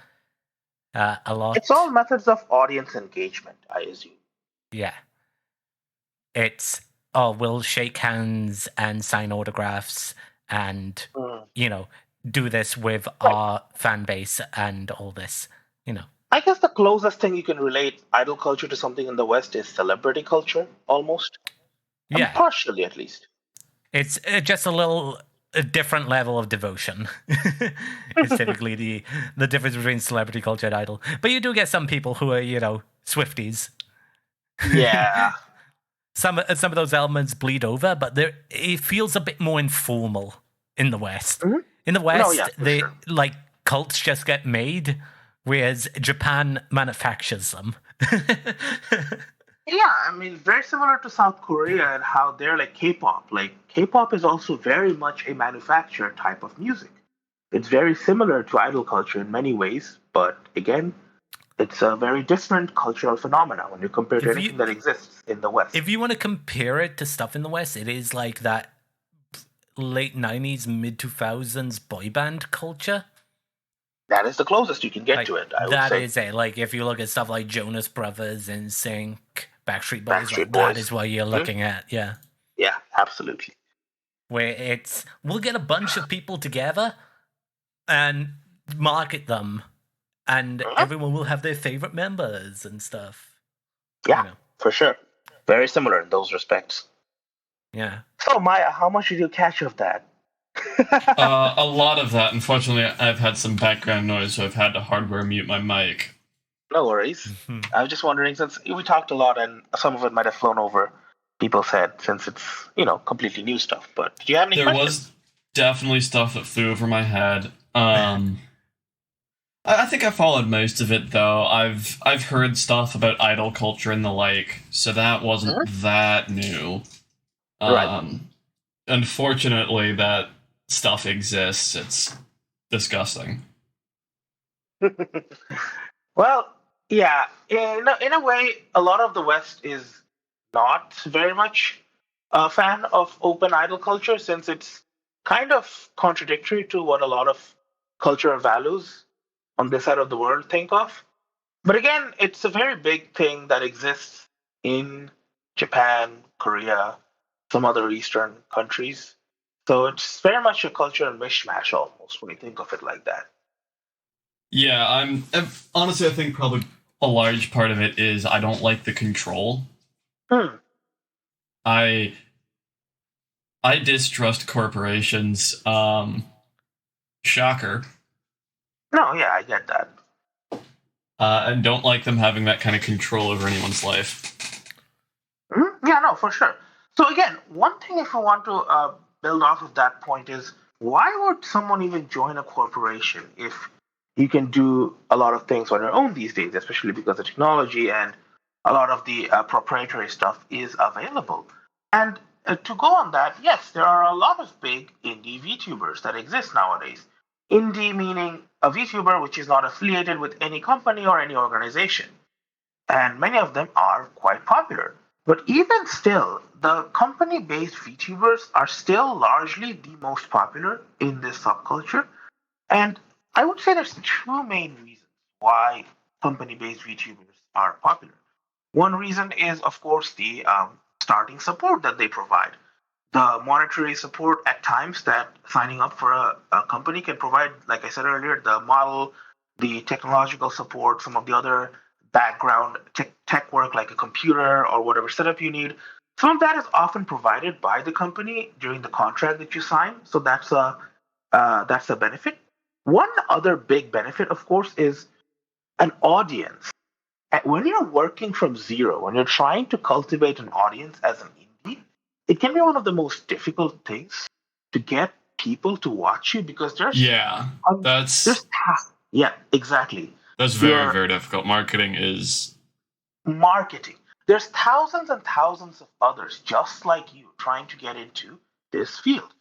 a lot. It's all methods of audience engagement, I assume. Yeah. It's, we'll shake hands and sign autographs and, do this with our fan base and all this, I guess the closest thing you can relate idol culture to something in the West is celebrity culture, almost. Yeah. Partially, at least. It's just a different level of devotion. It's typically the difference between celebrity culture and idol. But you do get some people who are, Swifties. Yeah. Some of those elements bleed over, but it feels a bit more informal in the West. Mm-hmm. In the West, like cults just get made, whereas Japan manufactures them. Yeah, I mean, very similar to South Korea and how they're like K-pop. Like, K-pop is also very much a manufactured type of music. It's very similar to idol culture in many ways, but again, it's a very different cultural phenomenon when you compare to anything that exists in the West. If you want to compare it to stuff in the West, it is like that late 90s, mid 2000s boy band culture. That is the closest you can get to it, I would say. That is it. Like, if you look at stuff like Jonas Brothers, NSYNC, Backstreet Boys, that is what you're looking at, yeah. Yeah, absolutely. Where we'll get a bunch of people together and market them, and everyone will have their favorite members and stuff. Yeah, for sure. Very similar in those respects. Yeah. So, Maya, how much did you catch of that? A lot of that. Unfortunately, I've had some background noise, so I've had to hardware mute my mic. No worries. I was just wondering, since we talked a lot and some of it might have flown over people's head, since it's, completely new stuff. But do you have any questions? There was definitely stuff that flew over my head. I think I followed most of it, though. I've heard stuff about idol culture and the like, so that wasn't that new. Right. Unfortunately, that stuff exists. It's disgusting. Well, yeah. In a way, a lot of the West is not very much a fan of open idol culture, since it's kind of contradictory to what a lot of cultural values on this side of the world think of. But again, it's a very big thing that exists in Japan, Korea, some other Eastern countries. So it's very much a cultural mishmash almost when you think of it like that. Yeah, honestly, I think probably a large part of it is I don't like the control. I distrust corporations. Shocker. No, yeah, I get that. And don't like them having that kind of control over anyone's life. Yeah, no, for sure. So again, one thing if I want to build off of that point is why would someone even join a corporation if you can do a lot of things on your own these days, especially because the technology and a lot of the proprietary stuff is available. And to go on that, yes, there are a lot of big indie VTubers that exist nowadays. Indie meaning a VTuber which is not affiliated with any company or any organization. And many of them are quite popular. But even still, the company based VTubers are still largely the most popular in this subculture. And I would say there's two main reasons why company based VTubers are popular. One reason is, of course, the starting support that they provide. The monetary support at times that signing up for a company can provide, like I said earlier, the model, the technological support, some of the other background tech work like a computer or whatever setup you need. Some of that is often provided by the company during the contract that you sign. So that's a benefit. One other big benefit, of course, is an audience. When you're working from zero, when you're trying to cultivate an audience as an indie, it can be one of the most difficult things to get people to watch you because Yeah, there's yeah, exactly. that's very, very difficult. Marketing is Marketing. There's thousands and thousands of others just like you trying to get into this field.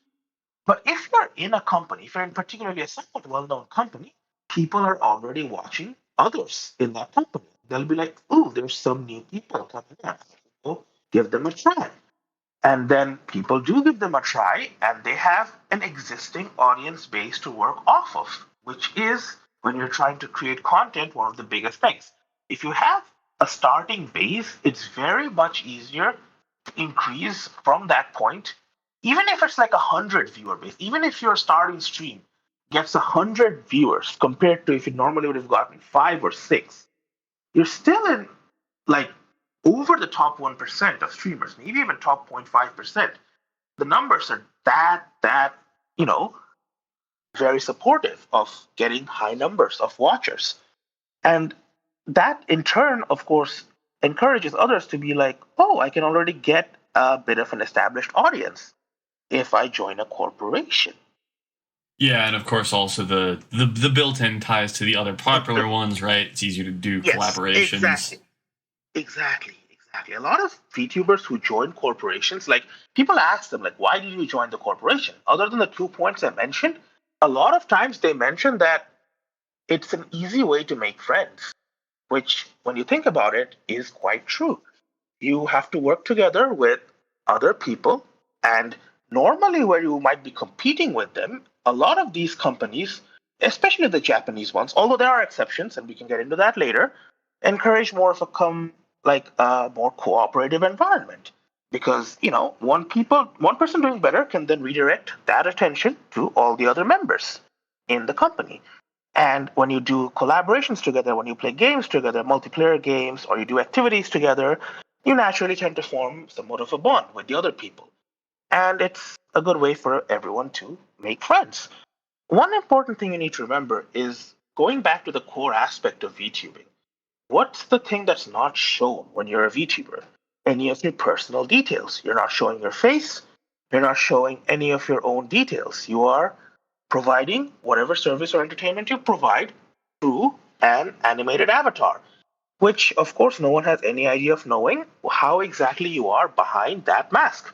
But if you're in a company, if you're in particularly a somewhat well-known company, people are already watching others in that company. They'll be like, "Oh, there's some new people coming up. So give them a try." And then people do give them a try, and they have an existing audience base to work off of, which is when you're trying to create content, one of the biggest things. If you have a starting base, it's very much easier to increase from that point. Even if it's like 100 viewer base, even if your starting stream gets 100 viewers compared to if you normally would have gotten 5 or 6, you're still in like over the top 1% of streamers, maybe even top 0.5%. The numbers are that, you know, very supportive of getting high numbers of watchers. And that in turn, of course, encourages others to be like, oh, I can already get a bit of an established audience if I join a corporation. yeah, and of course also the built-in ties to the other popular ones, right? It's easier to do collaborations. Exactly. A lot of VTubers who join corporations, like people ask them, like, why did you join the corporation? Other than the 2 points I mentioned, a lot of times they mention that it's an easy way to make friends, which, when you think about it, is quite true. You have to work together with other people, and normally where you might be competing with them, a lot of these companies, especially the Japanese ones, although there are exceptions, and we can get into that later, encourage more of a more cooperative environment because one person doing better can then redirect that attention to all the other members in the company. And when you do collaborations together, when you play games together, multiplayer games, or you do activities together, you naturally tend to form somewhat of a bond with the other people. And it's a good way for everyone to make friends. One important thing you need to remember is going back to the core aspect of VTubing. What's the thing that's not shown when you're a VTuber? Any of your personal details. You're not showing your face. You're not showing any of your own details. You are providing whatever service or entertainment you provide through an animated avatar, which, of course, no one has any idea of knowing how exactly you are behind that mask.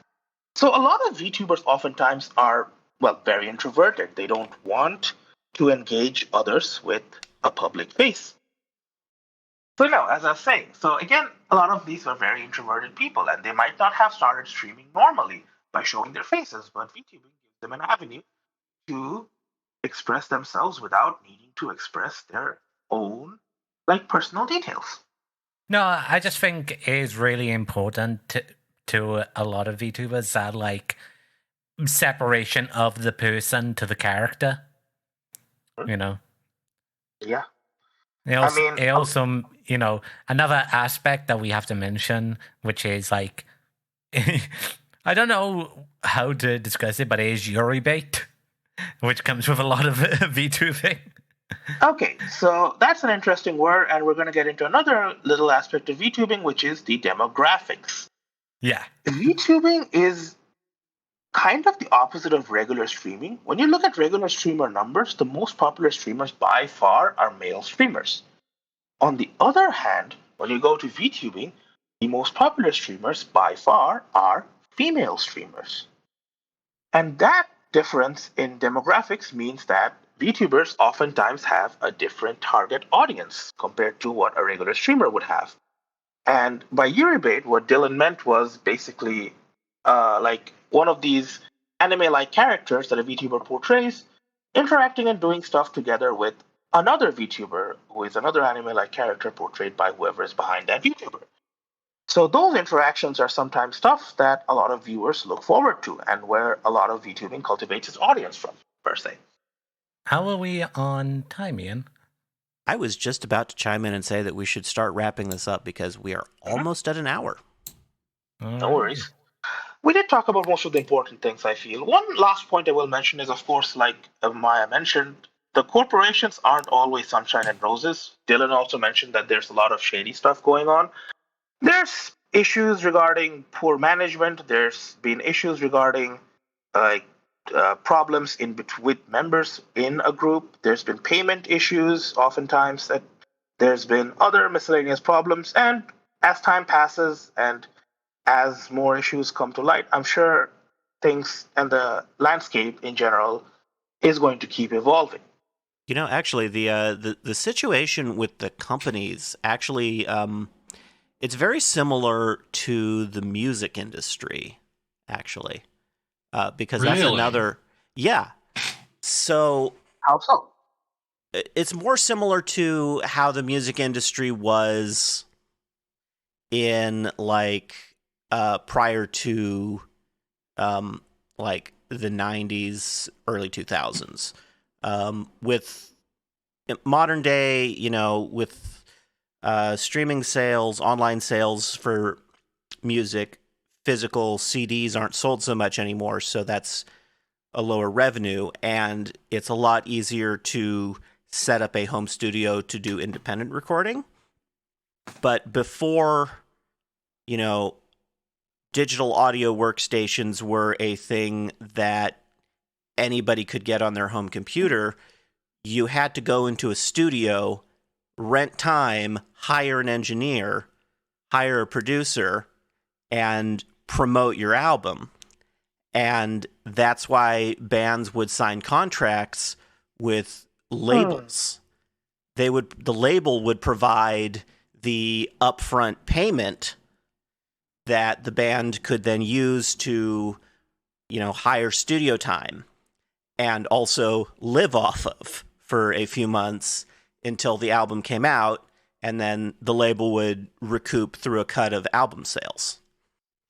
So a lot of VTubers oftentimes are, well, very introverted. They don't want to engage others with a public face. So now, as I was saying, so again, a lot of these were very introverted people, and they might not have started streaming normally by showing their faces, but VTubing gives them an avenue to express themselves without needing to express their own personal details. No, I just think it is really important to a lot of VTubers that separation of the person to the character. You know. Yeah. It also, another aspect that we have to mention, which is I don't know how to discuss it, but it is Yuri bait, which comes with a lot of VTubing. Okay, so that's an interesting word, and we're going to get into another little aspect of VTubing, which is the demographics. Yeah. VTubing is kind of the opposite of regular streaming. When you look at regular streamer numbers, the most popular streamers by far are male streamers. On the other hand, when you go to VTubing, the most popular streamers by far are female streamers. And that difference in demographics means that VTubers oftentimes have a different target audience compared to what a regular streamer would have. And by Euribate, what Dylan meant was basically like one of these anime-like characters that a VTuber portrays, interacting and doing stuff together with another VTuber who is another anime-like character portrayed by whoever is behind that VTuber. So those interactions are sometimes stuff that a lot of viewers look forward to and where a lot of VTubing cultivates its audience from, per se. How are we on time, Ian? I was just about to chime in and say that we should start wrapping this up because we are almost at an hour. No worries. We did talk about most of the important things, I feel. One last point I will mention is, of course, like Maya mentioned, the corporations aren't always sunshine and roses. Dylan also mentioned that there's a lot of shady stuff going on. There's issues regarding poor management. There's been issues regarding problems with members in a group. There's been payment issues oftentimes. There's been other miscellaneous problems. And as time passes and as more issues come to light, I'm sure things and the landscape in general is going to keep evolving. You know, actually, the situation with the companies actually, it's very similar to the music industry, actually, because that's Really? another. Yeah. So How so? it's more similar to how the music industry was in like prior to like the 90s, early 2000s. With modern day, you know, with streaming sales, online sales for music, physical CDs aren't sold so much anymore, so that's a lower revenue, and it's a lot easier to set up a home studio to do independent recording. But before, you know, digital audio workstations were a thing that anybody could get on their home computer, you had to go into a studio, rent time, hire an engineer, hire a producer, and promote your album. And that's why bands would sign contracts with labels. The label would provide the upfront payment that the band could then use to, you know, hire studio time and also live off of for a few months until the album came out, and then the label would recoup through a cut of album sales.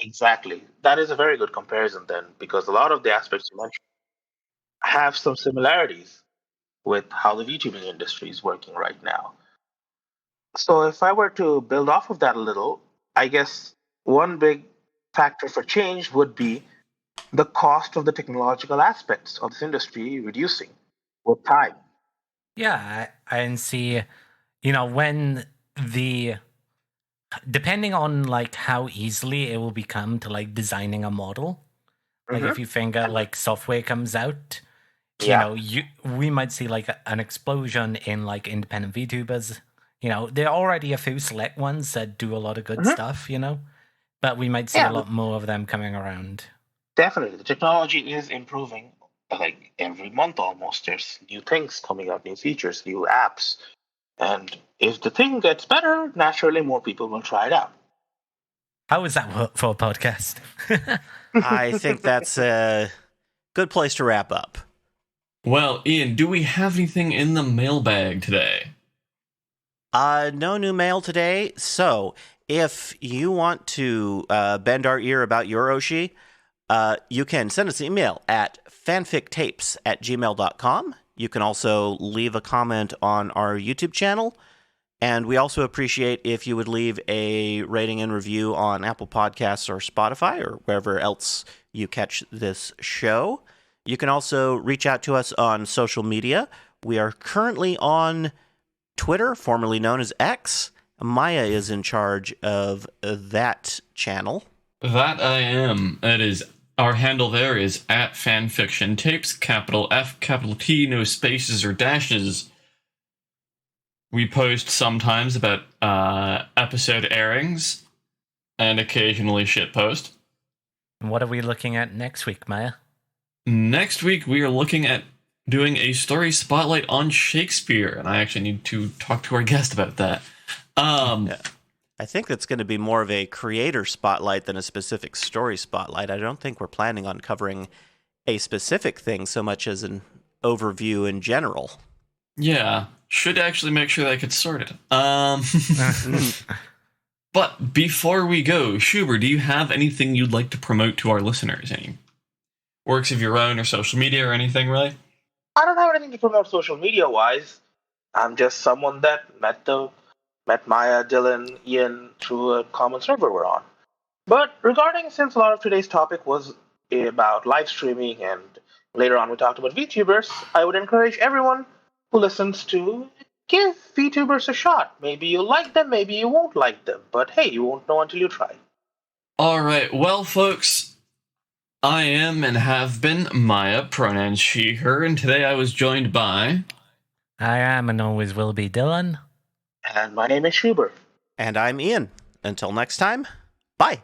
Exactly. That is a very good comparison then, because a lot of the aspects you mentioned have some similarities with how the VTubing industry is working right now. So if I were to build off of that a little, I guess one big factor for change would be the cost of the technological aspects of this industry reducing with time. Yeah, I see, you know, when depending on like how easily it will become to like designing a model. Like if you think like software comes out, you know, we might see like an explosion in like independent VTubers. You know, there are already a few select ones that do a lot of good stuff, you know, but we might see a lot more of them coming around. Definitely. The technology is improving like every month almost. There's new things coming out, new features, new apps. And if the thing gets better, naturally more people will try it out. How is that work for a podcast? I think that's a good place to wrap up. Well, Ian, do we have anything in the mailbag today? No new mail today. So if you want to bend our ear about Yoroshi, you can send us an email at fanfictapes@gmail.com. You can also leave a comment on our YouTube channel. And we also appreciate if you would leave a rating and review on Apple Podcasts or Spotify or wherever else you catch this show. You can also reach out to us on social media. We are currently on Twitter, formerly known as X. Maya is in charge of that channel. That I am. It is our handle there is at fanfiction tapes, capital F, capital T, no spaces or dashes. We post sometimes about episode airings and occasionally shitpost. What are we looking at next week, Maya? Next week we are looking at doing a story spotlight on Shakespeare, and I actually need to talk to our guest about that. Yeah. I think that's going to be more of a creator spotlight than a specific story spotlight. I don't think we're planning on covering a specific thing so much as an overview in general. Yeah, should actually make sure that gets sorted. But before we go, Shoober, do you have anything you'd like to promote to our listeners? Any works of your own or social media or anything, really? I don't have anything to promote social media wise. I'm just someone that met Maya, Dylan, Ian through a common server we're on. But regarding, since a lot of today's topic was about live streaming and later on we talked about VTubers, I would encourage everyone who listens to give VTubers a shot. Maybe you'll like them, maybe you won't like them, but hey, you won't know until you try. Alright, well, folks, I am and have been Maya, pronouns she, her, and today I was joined by... I am and always will be Dylan. And my name is Shoober. And I'm Ian. Until next time, bye.